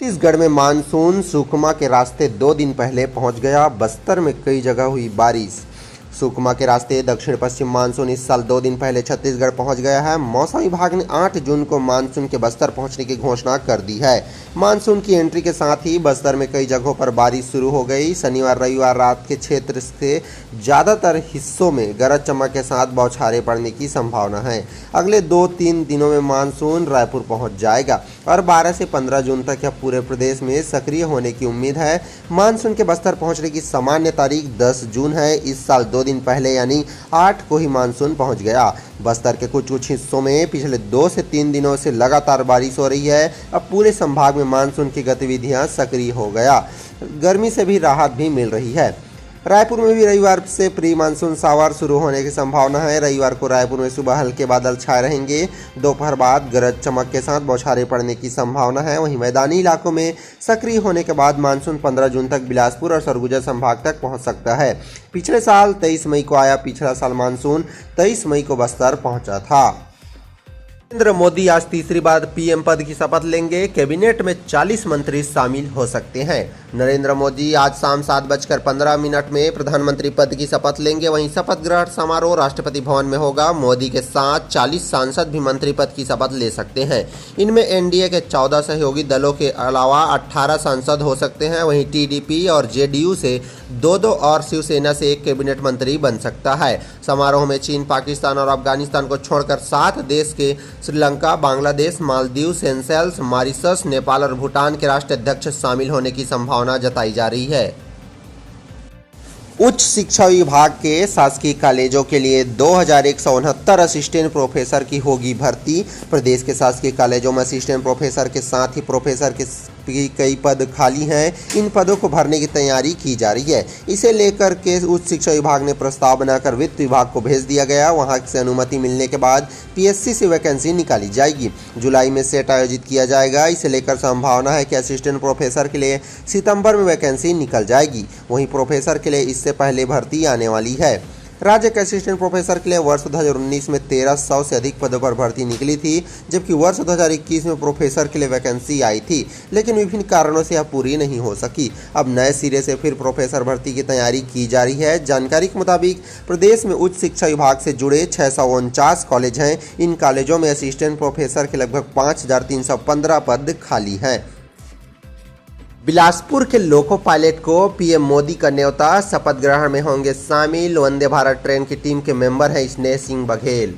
छत्तीसगढ़ में मानसून सुकमा के रास्ते 2 दिन पहले पहुंच गया। बस्तर में कई जगह हुई बारिश। सुकमा के रास्ते दक्षिण पश्चिम मानसून इस साल 2 दिन पहले छत्तीसगढ़ पहुंच गया है। मौसम विभाग ने 8 जून को मानसून के बस्तर पहुंचने की घोषणा कर दी है। मानसून की एंट्री के साथ ही बस्तर में कई जगहों पर बारिश शुरू हो गई। शनिवार रविवार रात के क्षेत्र से ज़्यादातर हिस्सों में गरज चमक के साथ बौछारें पड़ने की संभावना है। अगले 2-3 दिनों में मानसून रायपुर पहुंच जाएगा और 12 से 15 जून तक यह पूरे प्रदेश में सक्रिय होने की उम्मीद है। मानसून के बस्तर पहुंचने की सामान्य तारीख 10 जून है। इस साल 2 दिन पहले यानी 8 को ही मानसून पहुंच गया। बस्तर के कुछ हिस्सों में पिछले 2 से 3 दिनों से लगातार बारिश हो रही है। अब पूरे संभाग में मानसून की गतिविधियां सक्रिय हो गया। गर्मी से भी राहत भी मिल रही है। रायपुर में भी रविवार से प्री मानसून सावर शुरू होने की संभावना है। रविवार को रायपुर में सुबह हल्के बादल छाए रहेंगे। दोपहर बाद गरज चमक के साथ बौछारें पड़ने की संभावना है। वहीं मैदानी इलाकों में सक्रिय होने के बाद मानसून 15 जून तक बिलासपुर और सरगुजा संभाग तक पहुंच सकता है। पिछले साल 23 मई को आया पिछला साल मानसून 23 मई को बस्तर पहुंचा था। नरेंद्र मोदी आज तीसरी बार पीएम पद की शपथ लेंगे। कैबिनेट में 40 मंत्री शामिल हो सकते हैं। नरेंद्र मोदी आज शाम 7:15 में प्रधानमंत्री पद की शपथ लेंगे। वहीं शपथ ग्रहण समारोह राष्ट्रपति भवन में होगा। मोदी के साथ 40 सांसद भी मंत्री पद की शपथ ले सकते हैं। इनमें एनडीए के 14 सहयोगी दलों के अलावा 18 सांसद हो सकते हैं। वहीं टीडीपी और जेडीयू से 2-2 और शिवसेना से 1 कैबिनेट मंत्री बन सकता है। समारोह में चीन, पाकिस्तान और अफगानिस्तान को छोड़कर 7 देश के श्रीलंका, बांग्लादेश, मालदीव, सेशेल्स, मॉरिशस, नेपाल और भूटान के राष्ट्राध्यक्ष शामिल होने की संभावना जताई जा रही है। उच्च शिक्षा विभाग के शासकीय कॉलेजों के लिए 2169 असिस्टेंट प्रोफेसर की होगी भर्ती। प्रदेश के शासकीय कॉलेजों में असिस्टेंट प्रोफेसर के साथ ही प्रोफेसर के कई पद खाली हैं। इन पदों को भरने की तैयारी की जा रही है। इसे लेकर के उच्च शिक्षा विभाग ने प्रस्ताव बनाकर वित्त विभाग को भेज दिया गया। वहां से अनुमति मिलने के बाद पीएससी से वैकेंसी निकाली जाएगी। जुलाई में सेट आयोजित किया जाएगा। इसे लेकर संभावना है कि असिस्टेंट प्रोफेसर के लिए सितंबर में वैकेंसी निकल जाएगी। वहीं प्रोफेसर के लिए इससे पहले भर्ती आने वाली है। राज्य के असिस्टेंट प्रोफेसर के लिए वर्ष 2019 में 1300 से अधिक पदों पर भर्ती निकली थी, जबकि वर्ष 2021 में प्रोफेसर के लिए वैकेंसी आई थी, लेकिन विभिन्न कारणों से यह पूरी नहीं हो सकी। अब नए सिरे से फिर प्रोफेसर भर्ती की तैयारी की जा रही है। जानकारी के मुताबिक प्रदेश में उच्च शिक्षा विभाग से जुड़े 649 कॉलेज हैं। इन कॉलेजों में असिस्टेंट प्रोफेसर के लगभग 5315 पद खाली हैं। बिलासपुर के लोको पायलट को पीएम मोदी का न्योता, शपथ ग्रहण में होंगे शामिल। वंदे भारत ट्रेन की टीम के मेंबर हैं स्नेह सिंह बघेल।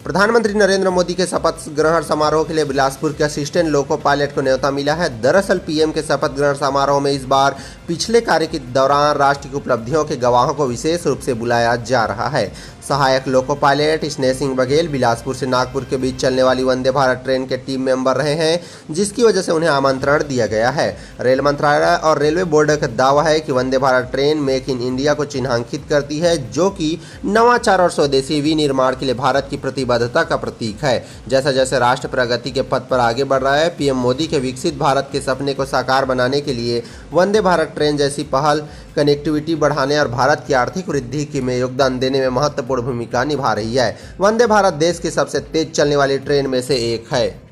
प्रधानमंत्री नरेंद्र मोदी के शपथ ग्रहण समारोह के लिए बिलासपुर के असिस्टेंट लोको पायलट को न्योता मिला है। दरअसल पीएम के शपथ ग्रहण समारोह में इस बार पिछले कार्य के दौरान राष्ट्र की उपलब्धियों के गवाहों को विशेष रूप से बुलाया जा रहा है। सहायक लोको पायलट स्नेह सिंह बघेल बिलासपुर से नागपुर के बीच चलने वाली वंदे भारत ट्रेन के टीम मेंबर रहे हैं, जिसकी वजह से उन्हें आमंत्रण दिया गया है। रेल मंत्रालय और रेलवे बोर्ड का दावा है कि Vande Bharat train make in India को चिन्हांकित करती है, जो कि नवाचार और स्वदेशी विनिर्माण के लिए भारत की प्रतिबद्धता का प्रतीक है। जैसा जैसे राष्ट्र प्रगति के पथ पर आगे बढ़ रहा है, पीएम मोदी के विकसित भारत के सपने को साकार बनाने के लिए वंदे भारत ट्रेन जैसी पहल कनेक्टिविटी बढ़ाने और भारत की आर्थिक वृद्धि में योगदान देने में महत्वपूर्ण भूमिका निभा रही है। वंदे भारत देश की सबसे तेज चलने वाली ट्रेन में से एक है।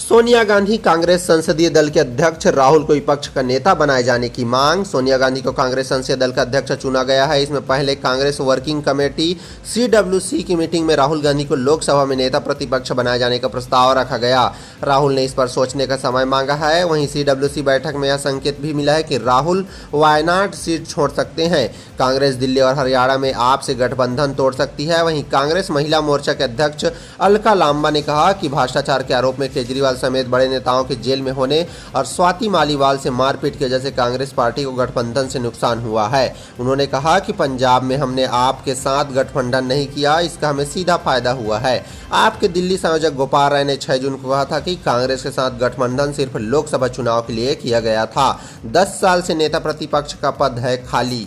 सोनिया गांधी कांग्रेस संसदीय दल के अध्यक्ष, राहुल को विपक्ष का नेता बनाए जाने की मांग। सोनिया गांधी को कांग्रेस संसदीय दल का अध्यक्ष चुना गया है। इसमें पहले कांग्रेस वर्किंग कमेटी CWC की मीटिंग में राहुल गांधी को लोकसभा में नेता प्रतिपक्ष बनाए जाने का प्रस्ताव रखा गया। राहुल ने इस पर सोचने का समय मांगा है। वहीं CWC बैठक में यह संकेत भी मिला है कि राहुल वायनाड सीट छोड़ सकते हैं। कांग्रेस दिल्ली और हरियाणा में आप से गठबंधन तोड़ सकती है। वहीं कांग्रेस महिला मोर्चा के अध्यक्ष अलका लांबा ने कहा कि भ्रष्टाचार के आरोप में केजरीवाल समेत बड़े नेताओं के जेल में होने और स्वाति मालीवाल से मारपीट की वजह से कांग्रेस पार्टी को गठबंधन से नुकसान हुआ है। उन्होंने कहा कि पंजाब में हमने आपके साथ गठबंधन नहीं किया, इसका हमें सीधा फायदा हुआ है। आपके दिल्ली संयोजक गोपाल राय ने 6 जून को कहा था कि कांग्रेस के साथ गठबंधन सिर्फ लोकसभा चुनाव के लिए किया गया था। 10 साल से नेता प्रतिपक्ष का पद है खाली।